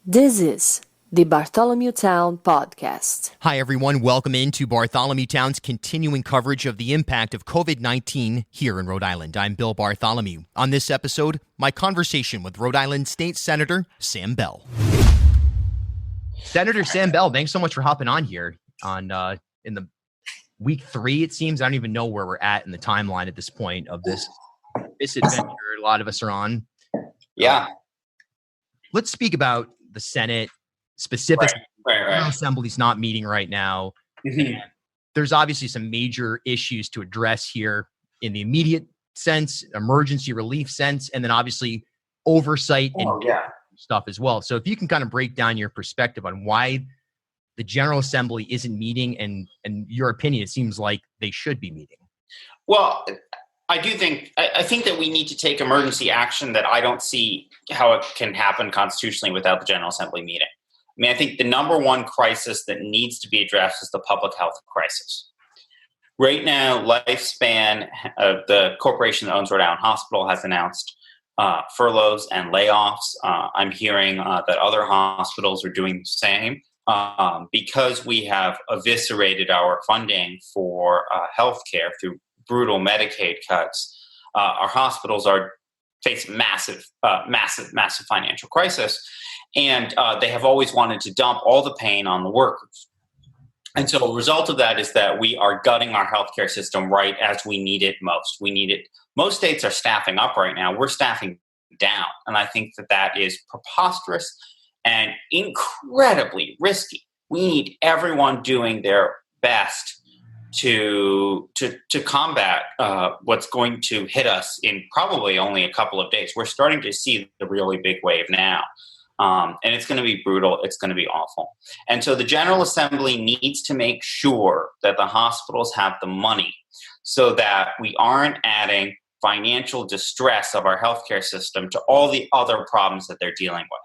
This is the Bartholomew Town Podcast. Hi, everyone. Welcome into Bartholomew Town's continuing coverage of the impact of COVID-19 here in Rhode Island. I'm Bill Bartholomew. On this episode, my conversation with Rhode Island State Senator Sam Bell. Senator Sam Bell, thanks so much for hopping on here in the week 3, it seems. I don't even know where we're at in the timeline at this point of this adventure a lot of us are on. Yeah. Let's speak about the Senate specifically. Right. The Assembly's not meeting right now. Mm-hmm. There's obviously some major issues to address here in the immediate sense, emergency relief sense, and then obviously oversight and stuff as well. So if you can kind of break down your perspective on why the General Assembly isn't meeting and your opinion, it seems like they should be meeting. Well, I think that we need to take emergency action that I don't see how it can happen constitutionally without the General Assembly meeting. I mean, I think the number one crisis that needs to be addressed is the public health crisis. Right now, Lifespan, the corporation that owns Rhode Island Hospital, has announced furloughs and layoffs. I'm hearing that other hospitals are doing the same because we have eviscerated our funding for healthcare through brutal Medicaid cuts. Our hospitals are facing massive financial crisis, and they have always wanted to dump all the pain on the workers. And so a result of that is that we are gutting our healthcare system right as we need it most. Most states are staffing up right now. We're staffing down, and I think that is preposterous and incredibly risky. We need everyone doing their best to combat what's going to hit us in probably only a couple of days. We're starting to see the really big wave now, and it's going to be brutal. It's going to be awful. And so the General Assembly needs to make sure that the hospitals have the money so that we aren't adding financial distress of our healthcare system to all the other problems that they're dealing with.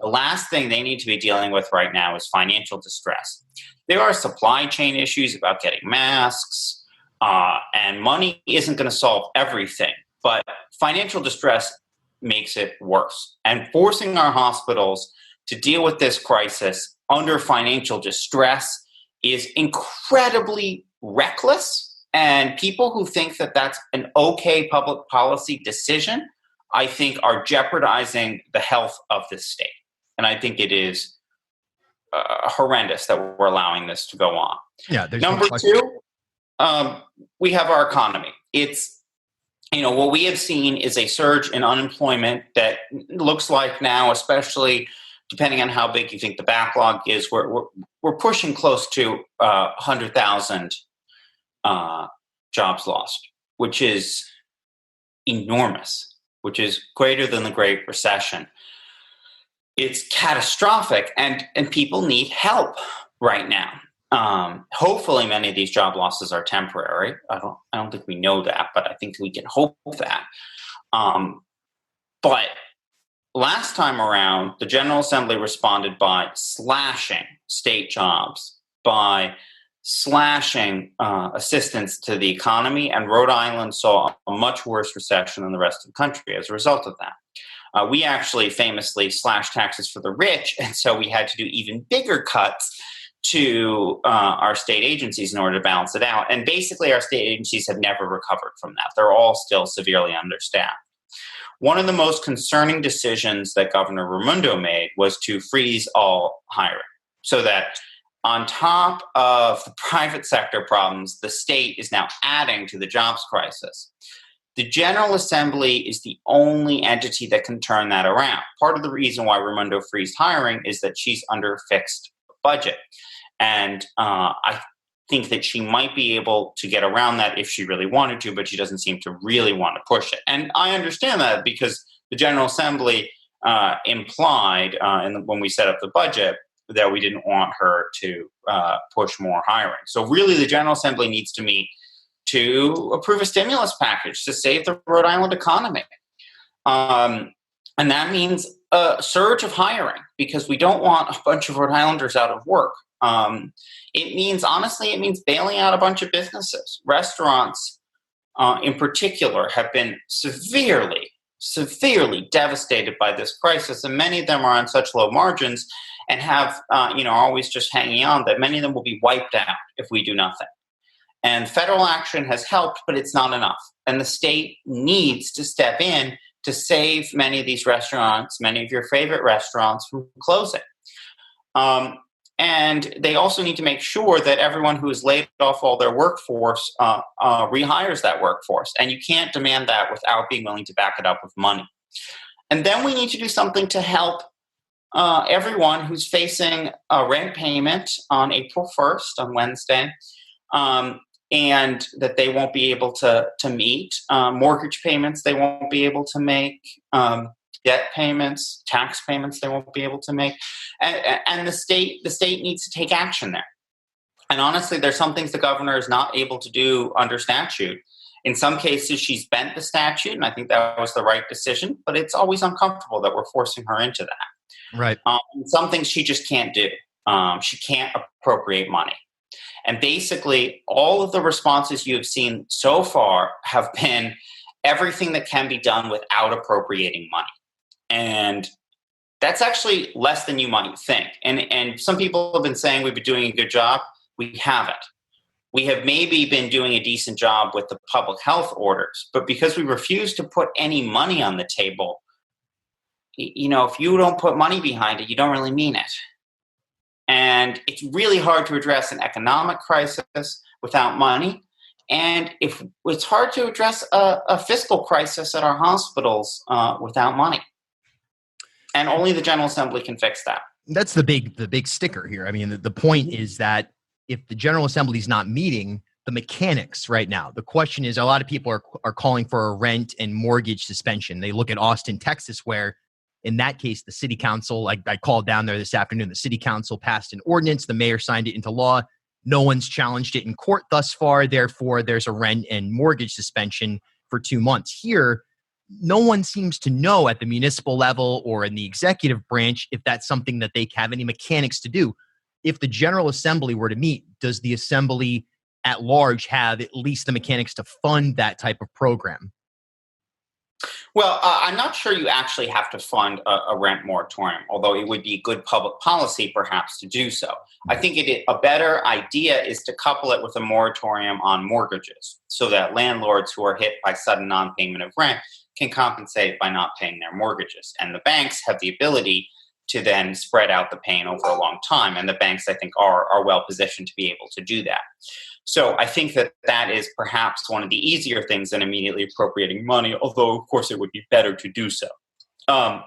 The last thing they need to be dealing with right now is financial distress. There are supply chain issues about getting masks, and money isn't going to solve everything, but financial distress makes it worse. And forcing our hospitals to deal with this crisis under financial distress is incredibly reckless, and people who think that that's an okay public policy decision, I think, are jeopardizing the health of this state. And I think it is horrendous that we're allowing this to go on. Yeah. Number two, we have our economy. It's, what we have seen is a surge in unemployment that looks like now, especially depending on how big you think the backlog is, we're pushing close to 100,000 jobs lost, which is enormous, which is greater than the Great Recession. It's catastrophic, and people need help right now. Hopefully, many of these job losses are temporary. I don't think we know that, but I think we can hope that. But last time around, the General Assembly responded by slashing state jobs, by slashing assistance to the economy, and Rhode Island saw a much worse recession than the rest of the country as a result of that. We actually famously slashed taxes for the rich, and so we had to do even bigger cuts to our state agencies in order to balance it out. And basically, our state agencies have never recovered from that. They're all still severely understaffed. One of the most concerning decisions that Governor Raimondo made was to freeze all hiring, so that on top of the private sector problems, the state is now adding to the jobs crisis. The General Assembly is the only entity that can turn that around. Part of the reason why Raimondo freezed hiring is that she's under a fixed budget. And I think that she might be able to get around that if she really wanted to, but she doesn't seem to really want to push it. And I understand that because the General Assembly implied when we set up the budget that we didn't want her to push more hiring. So really the General Assembly needs to meet to approve a stimulus package to save the Rhode Island economy. And that means a surge of hiring because we don't want a bunch of Rhode Islanders out of work. It means bailing out a bunch of businesses. Restaurants in particular have been severely severely devastated by this crisis, and many of them are on such low margins and have, always just hanging on, that many of them will be wiped out if we do nothing. And federal action has helped, but it's not enough. And the state needs to step in to save many of these restaurants, many of your favorite restaurants, from closing. And they also need to make sure that everyone who has laid off all their workforce rehires that workforce. And you can't demand that without being willing to back it up with money. And then we need to do something to help everyone who's facing a rent payment on April 1st, on Wednesday, and that they won't be able to meet, mortgage payments they won't be able to make, debt payments, tax payments they won't be able to make, and the state needs to take action there. And honestly, there's some things the governor is not able to do under statute. In some cases, she's bent the statute, and I think that was the right decision, but it's always uncomfortable that we're forcing her into that. Right. Some things she just can't do. She can't appropriate money. And basically, all of the responses you have seen so far have been everything that can be done without appropriating money. And that's actually less than you might think. And some people have been saying we've been doing a good job. We haven't. We have maybe been doing a decent job with the public health orders, but because we refuse to put any money on the table, if you don't put money behind it, you don't really mean it. And it's really hard to address an economic crisis without money. And if it's hard to address a fiscal crisis at our hospitals without money. And only the General Assembly can fix that. That's the big sticker here. I mean, the point is that if the General Assembly is not meeting the mechanics right now, the question is, a lot of people are calling for a rent and mortgage suspension. They look at Austin, Texas, where in that case, the city council, I called down there this afternoon, the city council passed an ordinance, the mayor signed it into law. No one's challenged it in court thus far. Therefore, there's a rent and mortgage suspension for 2 months. Here, no one seems to know at the municipal level or in the executive branch if that's something that they have any mechanics to do. If the General Assembly were to meet, does the Assembly at large have at least the mechanics to fund that type of program? Well, I'm not sure you actually have to fund a rent moratorium, although it would be good public policy perhaps to do so. I think a better idea is to couple it with a moratorium on mortgages so that landlords who are hit by sudden non-payment of rent can compensate by not paying their mortgages. And the banks have the ability to then spread out the pain over a long time. And the banks, I think, are well positioned to be able to do that. So I think that is perhaps one of the easier things than immediately appropriating money, although, of course, it would be better to do so. The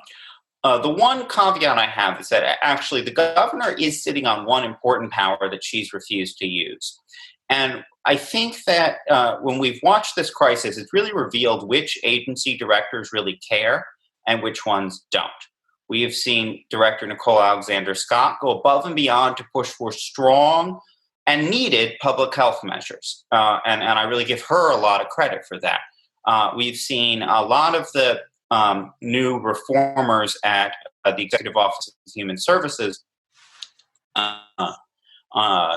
one caveat I have is that actually the governor is sitting on one important power that she's refused to use. And I think that when we've watched this crisis, it's really revealed which agency directors really care and which ones don't. We have seen Director Nicole Alexander-Scott go above and beyond to push for strong and needed public health measures. And I really give her a lot of credit for that. We've seen a lot of the new reformers at the Executive Office of Human Services,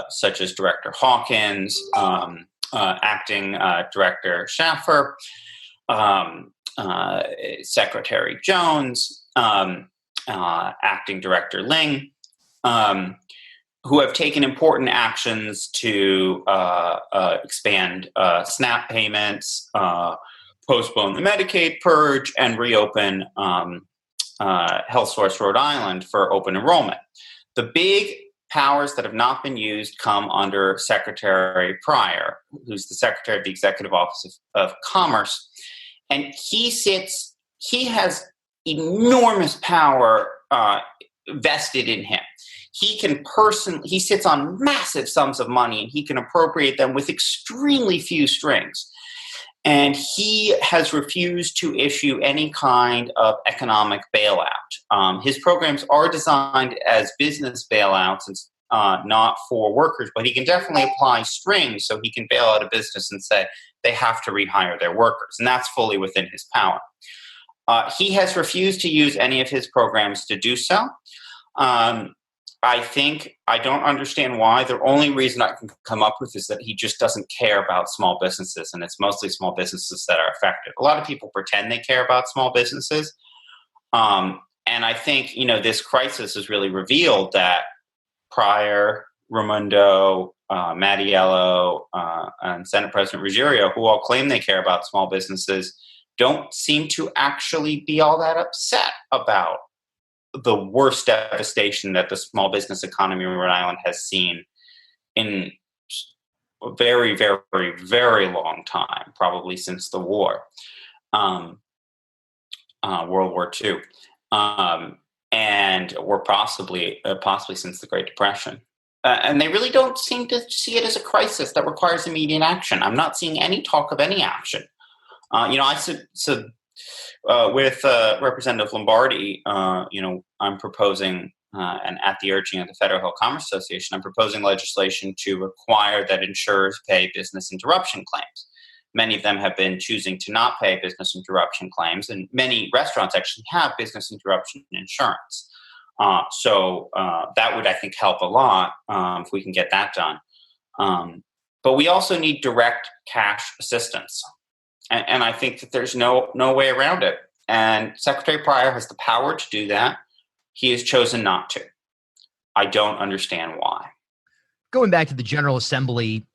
such as Director Hawkins, Acting Director Schaffer, Secretary Jones, Acting Director Ling, who have taken important actions to expand SNAP payments, postpone the Medicaid purge, and reopen HealthSource Rhode Island for open enrollment. The big powers that have not been used come under Secretary Pryor, who's the Secretary of the Executive Office of Commerce. And he has enormous power vested in him. He sits on massive sums of money, and he can appropriate them with extremely few strings. And he has refused to issue any kind of economic bailout. His programs are designed as business bailouts and not for workers, but he can definitely apply strings so he can bail out a business and say they have to rehire their workers. And that's fully within his power. He has refused to use any of his programs to do so. I think I don't understand why. The only reason I can come up with is that he just doesn't care about small businesses, and it's mostly small businesses that are affected. A lot of people pretend they care about small businesses. And I think, this crisis has really revealed that Pryor, Raimondo, Mattiello, and Senate President Ruggiero, who all claim they care about small businesses, don't seem to actually be all that upset about the worst devastation that the small business economy in Rhode Island has seen in a very, very, very long time, probably since the war, World War II, or possibly since the Great Depression. And they really don't seem to see it as a crisis that requires immediate action. I'm not seeing any talk of any action. I said with Representative Lombardi, I'm proposing, and at the urging of the Federal Hill Commerce Association, I'm proposing legislation to require that insurers pay business interruption claims. Many of them have been choosing to not pay business interruption claims, and many restaurants actually have business interruption insurance. So that would, I think, help a lot if we can get that done. But we also need direct cash assistance. And I think that there's no way around it. And Secretary Pryor has the power to do that. He has chosen not to. I don't understand why. Going back to the General Assembly,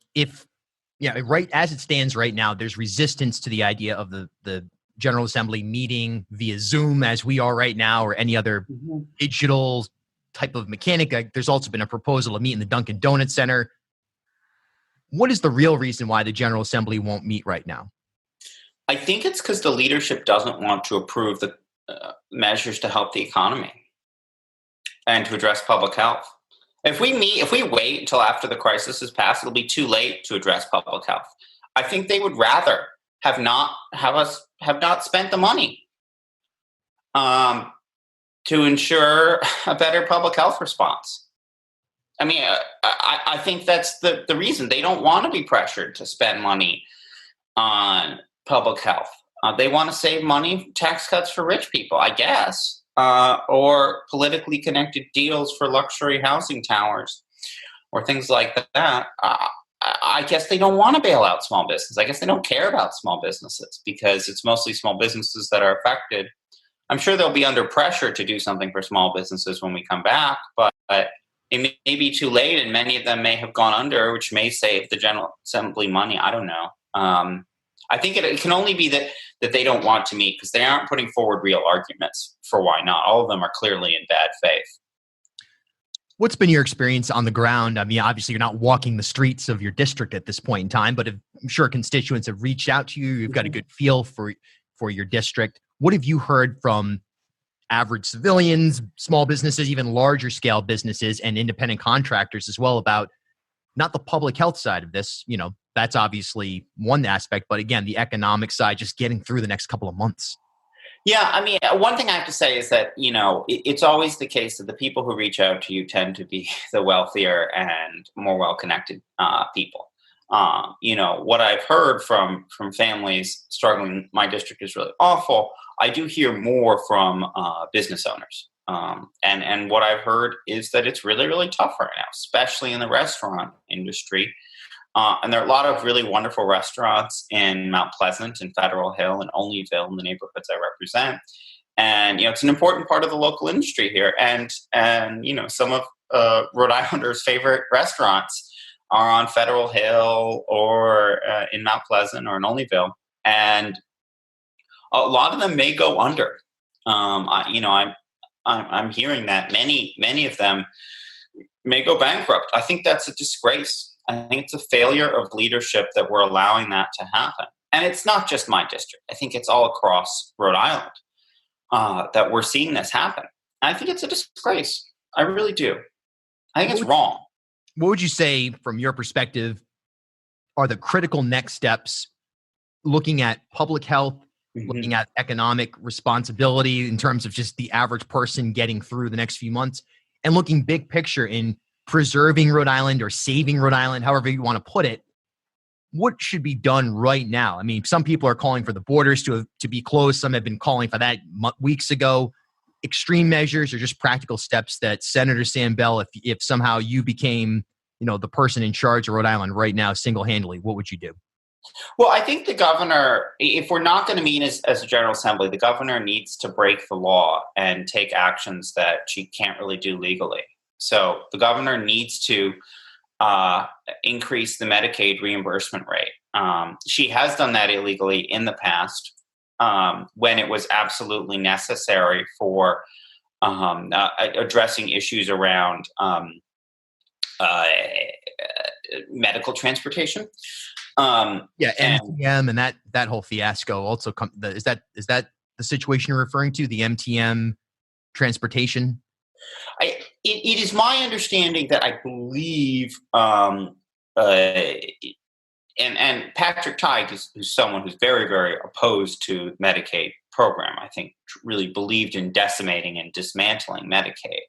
right as it stands right now, there's resistance to the idea of the General Assembly meeting via Zoom as we are right now, or any other digital type of mechanic. There's also been a proposal to meet in the Dunkin' Donuts Center. What is the real reason why the General Assembly won't meet right now? I think it's because the leadership doesn't want to approve the measures to help the economy and to address public health. If we wait until after the crisis has passed, it'll be too late to address public health. I think they would rather have not spent the money to ensure a better public health response. I mean, I think that's the reason. They don't want to be pressured to spend money on public health. They want to save money, tax cuts for rich people, I guess, or politically connected deals for luxury housing towers or things like that. I guess they don't want to bail out small business. I guess they don't care about small businesses because it's mostly small businesses that are affected. I'm sure they'll be under pressure to do something for small businesses when we come back, but it may be too late, and many of them may have gone under, which may save the General Assembly money. I don't know. I think it can only be that they don't want to meet because they aren't putting forward real arguments for why not. All of them are clearly in bad faith. What's been your experience on the ground? I mean, obviously, you're not walking the streets of your district at this point in time, but I'm sure constituents have reached out to you. You've got a good feel for your district. What have you heard from average civilians, small businesses, even larger scale businesses, and independent contractors as well about not the public health side of this? That's obviously one aspect, but again, the economic side, just getting through the next couple of months. Yeah, I mean, one thing I have to say is that, it's always the case that the people who reach out to you tend to be the wealthier and more well-connected people. What I've heard from families struggling, my district is really awful. I do hear more from business owners. And what I've heard is that it's really, really tough right now, especially in the restaurant industry. And there are a lot of really wonderful restaurants in Mount Pleasant and Federal Hill and Olneyville in the neighborhoods I represent. And, it's an important part of the local industry here. And some of Rhode Islanders' favorite restaurants are on Federal Hill or in Mount Pleasant or in Olneyville. And a lot of them may go under. I'm hearing that many of them may go bankrupt. I think that's a disgrace. I think it's a failure of leadership that we're allowing that to happen. And it's not just my district. I think it's all across Rhode Island that we're seeing this happen. And I think it's a disgrace. I really do. I think it's wrong. What would you say, from your perspective, are the critical next steps looking at public health, looking at economic responsibility in terms of just the average person getting through the next few months, and looking big picture in preserving Rhode Island or saving Rhode Island, however you want to put it? What should be done right now? I mean, some people are calling for the borders to be closed. Some have been calling for that weeks ago. extreme measures or just practical steps that Senator Sam Bell, if somehow you became, the person in charge of Rhode Island right now single-handedly, what would you do? Well, I think the governor, if we're not going to meet as a General Assembly, the governor needs to break the law and take actions that she can't really do legally. So the governor needs to increase the Medicaid reimbursement rate. She has done that illegally in the past when it was absolutely necessary for addressing issues around medical transportation. MTM and that whole fiasco also is that the situation you're referring to, the MTM transportation? It is my understanding that I believe, and Patrick Tighe, who's someone who's very, very opposed to Medicaid program, I think really believed in decimating and dismantling Medicaid.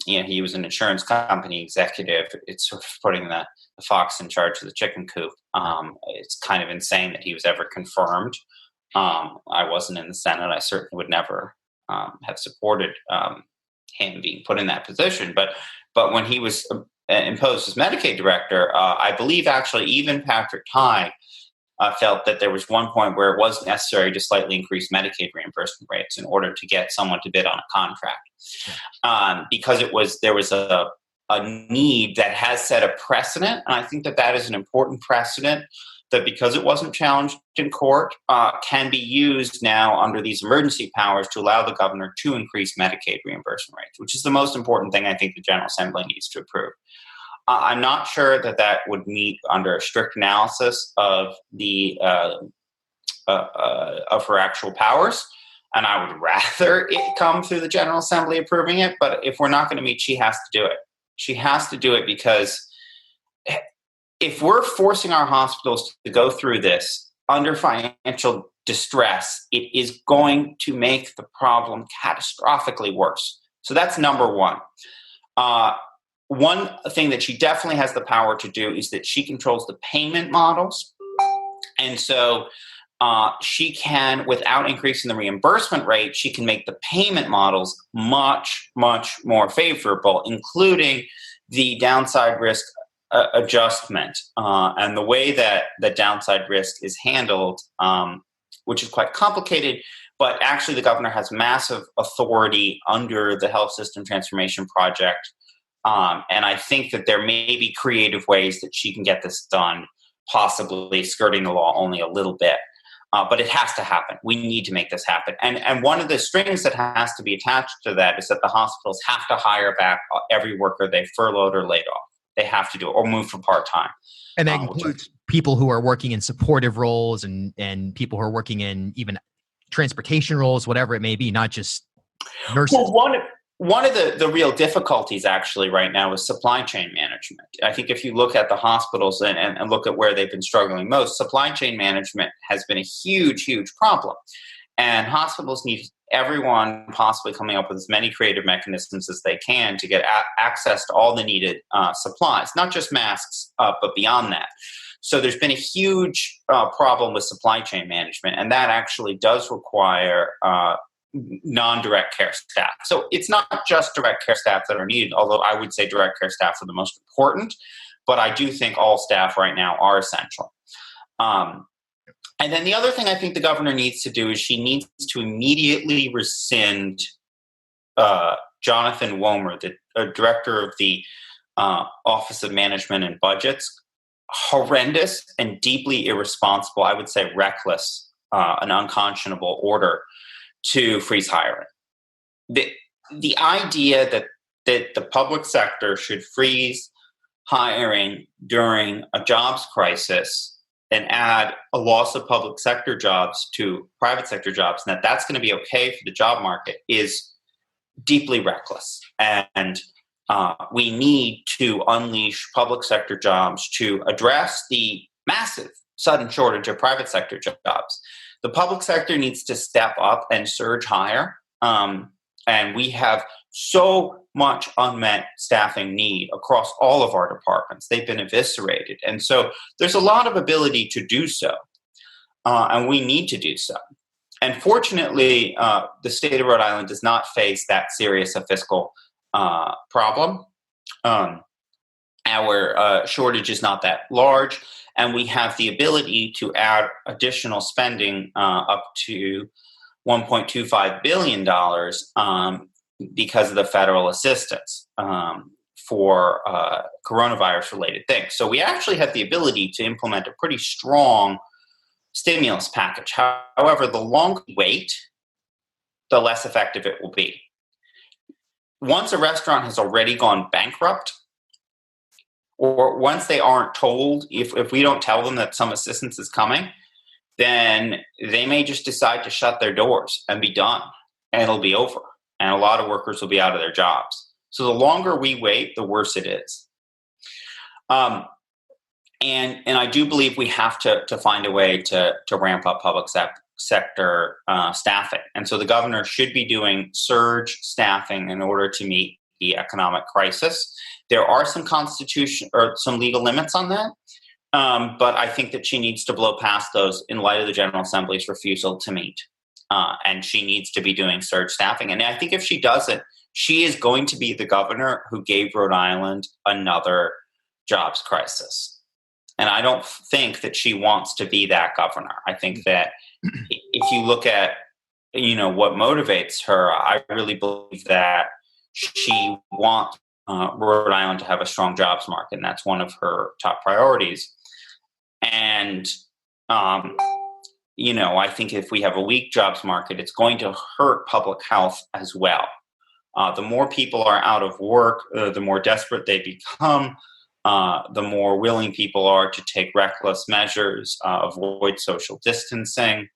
He was an insurance company executive. It's sort of putting the fox in charge of the chicken coop. It's kind of insane that he was ever confirmed. I wasn't in the Senate. I certainly would never have supported him being put in that position. But when he was imposed as Medicaid director, I believe actually even Patrick Tighe felt that there was one point where it was necessary to slightly increase Medicaid reimbursement rates in order to get someone to bid on a contract, because there was a need that has set a precedent, and I think that is an important precedent that, because it wasn't challenged in court, can be used now under these emergency powers to allow the governor to increase Medicaid reimbursement rates, which is the most important thing I think the General Assembly needs to approve. I'm not sure that would meet under a strict analysis of the of her actual powers, and I would rather it come through the General Assembly approving it. But if we're not going to meet, she has to do it. She has to do it, because if we're forcing our hospitals to go through this under financial distress, it is going to make the problem catastrophically worse. So that's number one. One thing that she definitely has the power to do is that she controls the payment models. And so she can, without increasing the reimbursement rate, she can make the payment models much, much more favorable, including the downside risk adjustment. And the way that the downside risk is handled, which is quite complicated, but actually the governor has massive authority under the Health System Transformation Project. And I think that there may be creative ways that she can get this done, possibly skirting the law only a little bit. But it has to happen. We need to make this happen. And one of the strings that has to be attached to that is that the hospitals have to hire back every worker they furloughed or laid off. They have to do it, or move for part-time. And that includes people who are working in supportive roles and people who are working in even transportation roles, whatever it may be, not just nurses. Well, one of the real difficulties actually right now is supply chain management. I think if you look at the hospitals and look at where they've been struggling most, supply chain management has been a huge, huge problem. And hospitals need everyone possibly coming up with as many creative mechanisms as they can to get access to all the needed supplies, not just masks, but beyond that. So there's been a huge problem with supply chain management, and that actually does require non-direct care staff. So it's not just direct care staff that are needed, although I would say direct care staff are the most important, but I do think all staff right now are essential. And then the other thing I think the governor needs to do is she needs to immediately rescind Jonathan Womer, the director of the Office of Management and Budget's horrendous and deeply irresponsible, I would say reckless, and unconscionable order to freeze hiring. The idea that the public sector should freeze hiring during a jobs crisis and add a loss of public sector jobs to private sector jobs, and that's going to be okay for the job market, is deeply reckless. And we need to unleash public sector jobs to address the massive sudden shortage of private sector jobs. The public sector needs to step up and surge higher. And we have so much unmet staffing need across all of our departments. They've been eviscerated. And so there's a lot of ability to do so. And we need to do so. And fortunately, the state of Rhode Island does not face that serious a fiscal problem. Our shortage is not that large, and we have the ability to add additional spending up to $1.25 billion because of the federal assistance for coronavirus-related things. So we actually have the ability to implement a pretty strong stimulus package. However, the longer we wait, the less effective it will be. Once a restaurant has already gone bankrupt, or once they aren't told, if we don't tell them that some assistance is coming, then they may just decide to shut their doors and be done, and it'll be over. And a lot of workers will be out of their jobs. So the longer we wait, the worse it is. And I do believe we have to find a way to ramp up public sector staffing. And so the governor should be doing surge staffing in order to meet the economic crisis. There are some some legal limits on that. But I think that she needs to blow past those in light of the General Assembly's refusal to meet. And she needs to be doing surge staffing. And I think if she doesn't, she is going to be the governor who gave Rhode Island another jobs crisis. And I don't think that she wants to be that governor. I think that if you look at, what motivates her, I really believe that she wants Rhode Island to have a strong jobs market, and that's one of her top priorities. And, I think if we have a weak jobs market, it's going to hurt public health as well. The more people are out of work, the more desperate they become, the more willing people are to take reckless measures, avoid social distancing.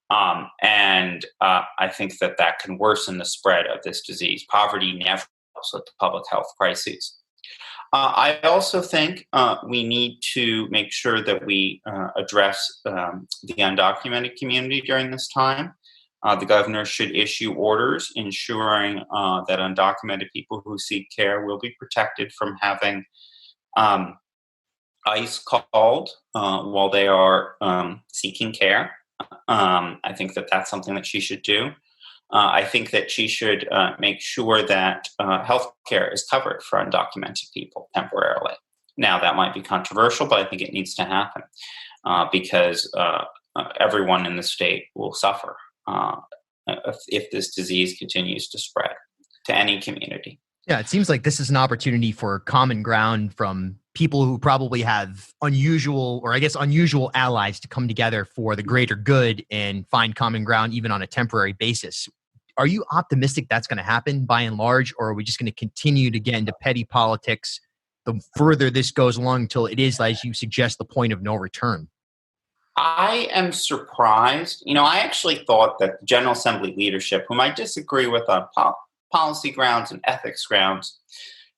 And I think that can worsen the spread of this disease. Poverty never helps with the public health crises. I also think we need to make sure that we address the undocumented community during this time. The governor should issue orders ensuring that undocumented people who seek care will be protected from having ICE called while they are seeking care. I think that's something that she should do. I think that she should make sure that health care is covered for undocumented people temporarily. Now, that might be controversial, but I think it needs to happen because everyone in the state will suffer if this disease continues to spread to any community. Yeah, it seems like this is an opportunity for common ground from people who probably have unusual allies to come together for the greater good and find common ground even on a temporary basis. Are you optimistic that's going to happen by and large, or are we just going to continue to get into petty politics the further this goes along until it is, as you suggest, the point of no return? I am surprised. I actually thought that the General Assembly leadership, whom I disagree with on policy grounds and ethics grounds,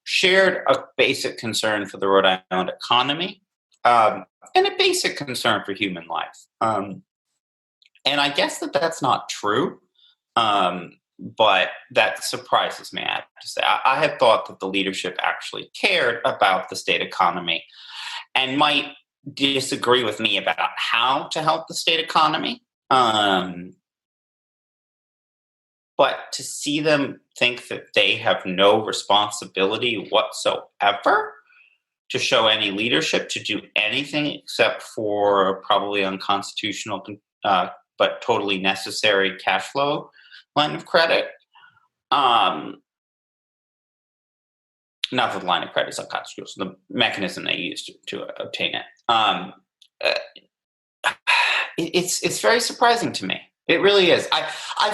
shared a basic concern for the Rhode Island economy and a basic concern for human life. And I guess that's not true. But that surprises me, I have to say. I had thought that the leadership actually cared about the state economy and might disagree with me about how to help the state economy. But to see them think that they have no responsibility whatsoever to show any leadership, to do anything except for probably unconstitutional but totally necessary cash flow line of credit. Not that the line of credit is unconstitutional, the mechanism they use to obtain it. It's very surprising to me. It really is. I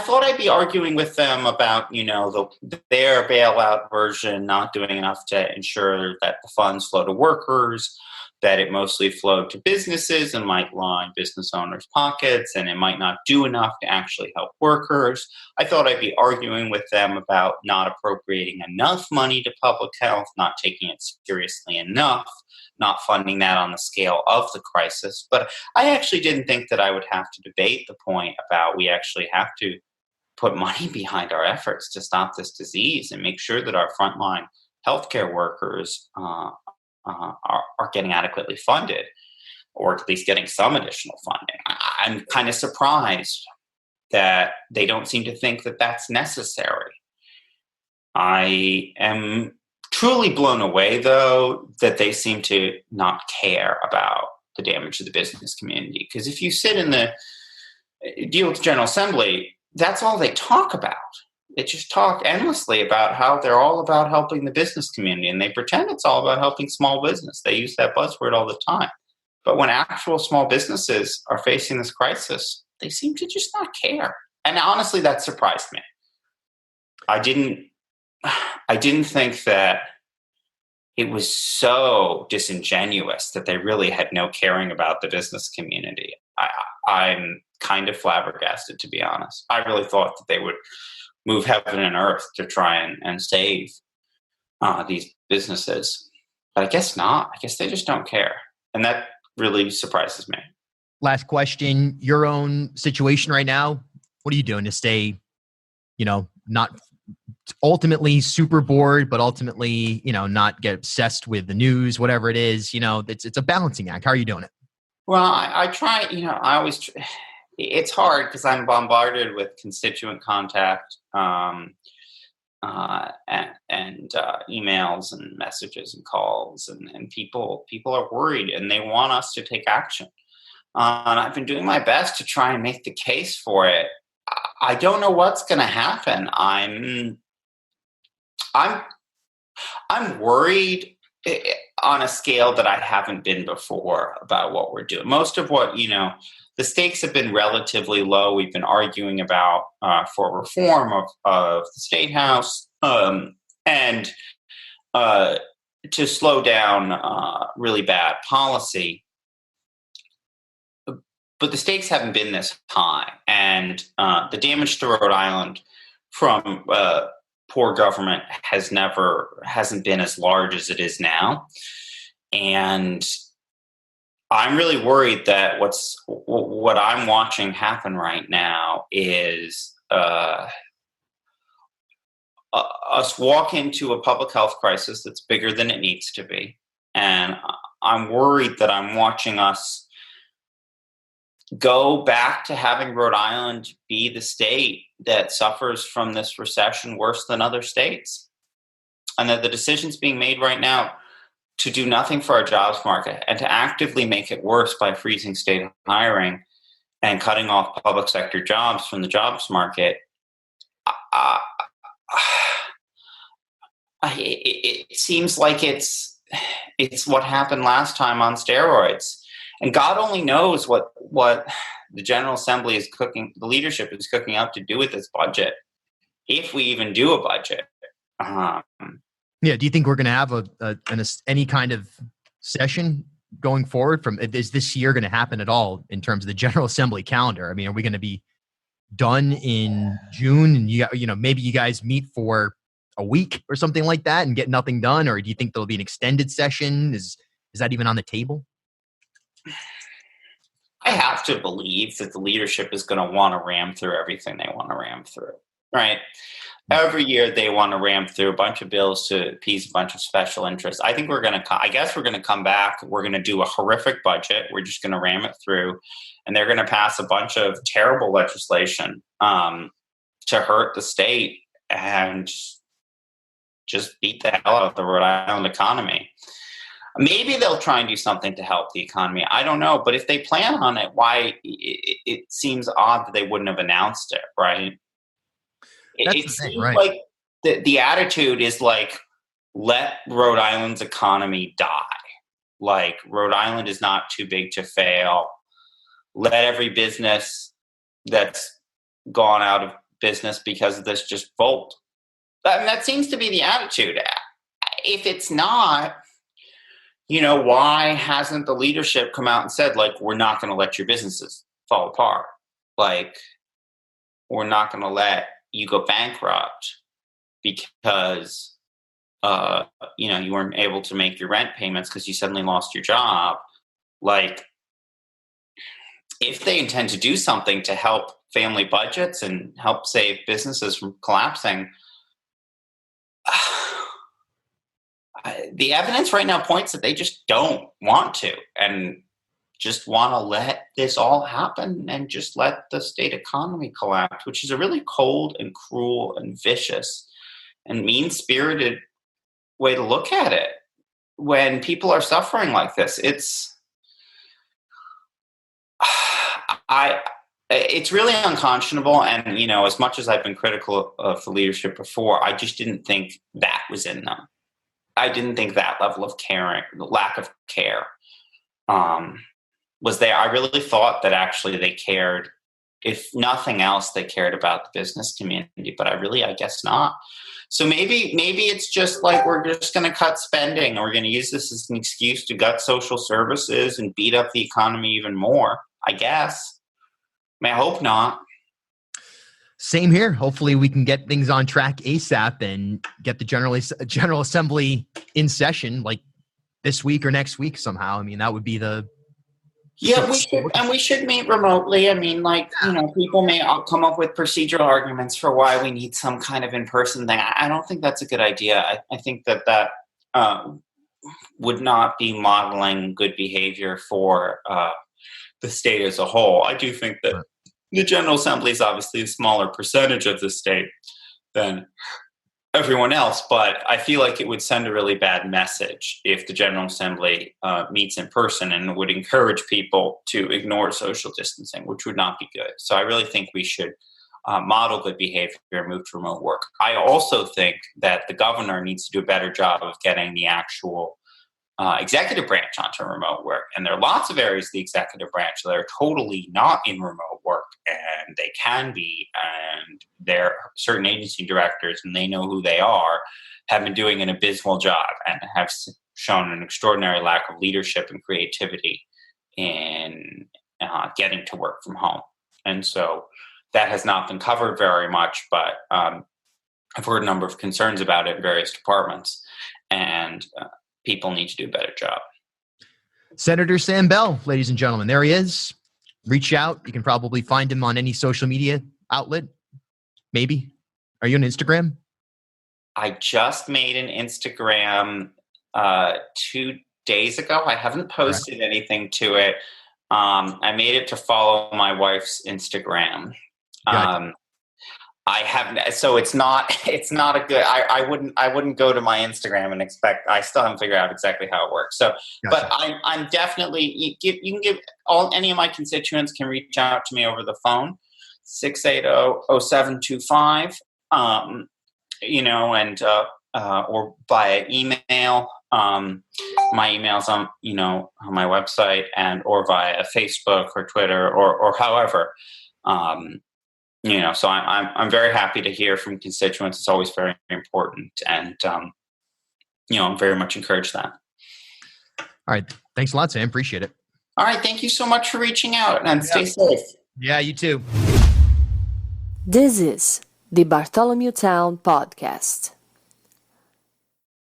thought I'd be arguing with them about, their bailout version not doing enough to ensure that the funds flow to workers, that it mostly flowed to businesses and might line business owners' pockets, and it might not do enough to actually help workers. I thought I'd be arguing with them about not appropriating enough money to public health, not taking it seriously enough, not funding that on the scale of the crisis. But I actually didn't think that I would have to debate the point about we actually have to put money behind our efforts to stop this disease and make sure that our frontline healthcare workers are getting adequately funded, or at least getting some additional funding. I'm kind of surprised that they don't seem to think that that's necessary. I am truly blown away, though, that they seem to not care about the damage to the business community. Because if you sit in the deal with the General Assembly, that's all they talk about. They just talk endlessly about how they're all about helping the business community, and they pretend it's all about helping small business. They use that buzzword all the time. But when actual small businesses are facing this crisis, they seem to just not care. And honestly, that surprised me. I didn't think that it was so disingenuous that they really had no caring about the business community. I'm kind of flabbergasted, to be honest. I really thought that they would move heaven and earth to try and save these businesses. But I guess not. I guess they just don't care. And that really surprises me. Last question, your own situation right now, what are you doing to stay, not ultimately super bored, but ultimately, not get obsessed with the news, whatever it is, it's a balancing act. How are you doing it? Well, I try, I always, it's hard because I'm bombarded with constituent contact and emails and messages and calls, and people are worried and they want us to take action. And I've been doing my best to try and make the case for it. I don't know what's going to happen. I'm worried on a scale that I haven't been before about what we're doing. Most of what, the stakes have been relatively low. We've been arguing about for reform of the State House and to slow down really bad policy. But the stakes haven't been this high. And the damage to Rhode Island from poor government hasn't been as large as it is now. And I'm really worried that what I'm watching happen right now is us walk into a public health crisis that's bigger than it needs to be. And I'm worried that I'm watching us go back to having Rhode Island be the state that suffers from this recession worse than other states. And that the decisions being made right now to do nothing for our jobs market and to actively make it worse by freezing state hiring and cutting off public sector jobs from the jobs market, it seems like it's what happened last time on steroids. And God only knows what the General Assembly is cooking, the leadership is cooking up to do with this budget, if we even do a budget. Yeah. Do you think we're going to have any kind of session going forward? Is this year going to happen at all in terms of the General Assembly calendar? I mean, are we going to be done in June and maybe you guys meet for a week or something like that and get nothing done? Or do you think there'll be an extended session? Is that even on the table? I have to believe that the leadership is going to want to ram through everything they want to ram through, right? Every year they want to ram through a bunch of bills to appease a bunch of special interests. I think we're going to come back. We're going to do a horrific budget. We're just going to ram it through. And they're going to pass a bunch of terrible legislation to hurt the state and just beat the hell out of the Rhode Island economy. Maybe they'll try and do something to help the economy. I don't know. But if they plan on it, why it seems odd that they wouldn't have announced it, right? It seems right. Like the attitude is like, let Rhode Island's economy die. Like, Rhode Island is not too big to fail. Let every business that's gone out of business because of this just bolt. And that seems to be the attitude. If it's not, why hasn't the leadership come out and said, like, we're not going to let your businesses fall apart? Like, we're not going to let you go bankrupt because, you weren't able to make your rent payments because you suddenly lost your job. Like, if they intend to do something to help family budgets and help save businesses from collapsing, the evidence right now points that they just don't want to. And just want to let this all happen and just let the state economy collapse, which is a really cold and cruel and vicious and mean-spirited way to look at it when people are suffering like this. It's really unconscionable. And, as much as I've been critical of the leadership before, I just didn't think that was in them. I didn't think that level of caring, the lack of care, was there. I really thought that actually they cared. If nothing else, they cared about the business community, but I guess not. So maybe it's just like we're just going to cut spending, and we're going to use this as an excuse to gut social services and beat up the economy even more, I guess. I hope not. Same here. Hopefully we can get things on track ASAP and get the General Assembly in session like this week or next week somehow. I mean, that would be the... Yeah, we should meet remotely. I mean, people may come up with procedural arguments for why we need some kind of in-person thing. I don't think that's a good idea. I think that would not be modeling good behavior for the state as a whole. I do think that the General Assembly is obviously a smaller percentage of the state than everyone else, but I feel like it would send a really bad message if the General Assembly meets in person, and would encourage people to ignore social distancing, which would not be good. So I really think we should model good behavior and move to remote work. I also think that the governor needs to do a better job of getting the actual executive branch onto remote work. And there are lots of areas of the executive branch that are totally not in remote work, and they can be. And there are certain agency directors, and they know who they are, have been doing an abysmal job and have shown an extraordinary lack of leadership and creativity in getting to work from home. And so that has not been covered very much, but I've heard a number of concerns about it in various departments, and people need to do a better job. Senator Sam Bell, ladies and gentlemen, there he is. Reach out. You can probably find him on any social media outlet. Maybe. Are you on Instagram? I just made an Instagram 2 days ago. I haven't posted anything to it. I made it to follow my wife's Instagram. Gotcha. I haven't, so it's not a good, I wouldn't go to my Instagram and expect, I still haven't figured out exactly how it works. So, gotcha. But I'm definitely, you can give any of my constituents can reach out to me over the phone, 680-0725, or via email. My email's on my website, or via Facebook or Twitter or however. So I'm very happy to hear from constituents. It's always very important, and I'm very much encourage that. All right, thanks a lot, Sam. Appreciate it. All right, thank you so much for reaching out, and stay safe. Yeah, you too. This is the Bartholomew Town Podcast.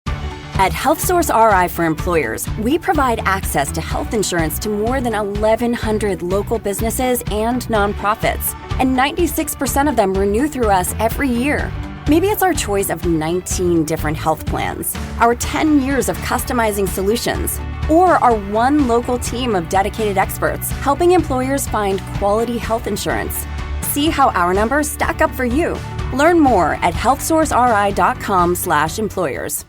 At HealthSource RI for Employers, we provide access to health insurance to more than 1,100 local businesses and nonprofits, and 96% of them renew through us every year. Maybe it's our choice of 19 different health plans, our 10 years of customizing solutions, or our one local team of dedicated experts helping employers find quality health insurance. See how our numbers stack up for you. Learn more at healthsourceri.com/employers.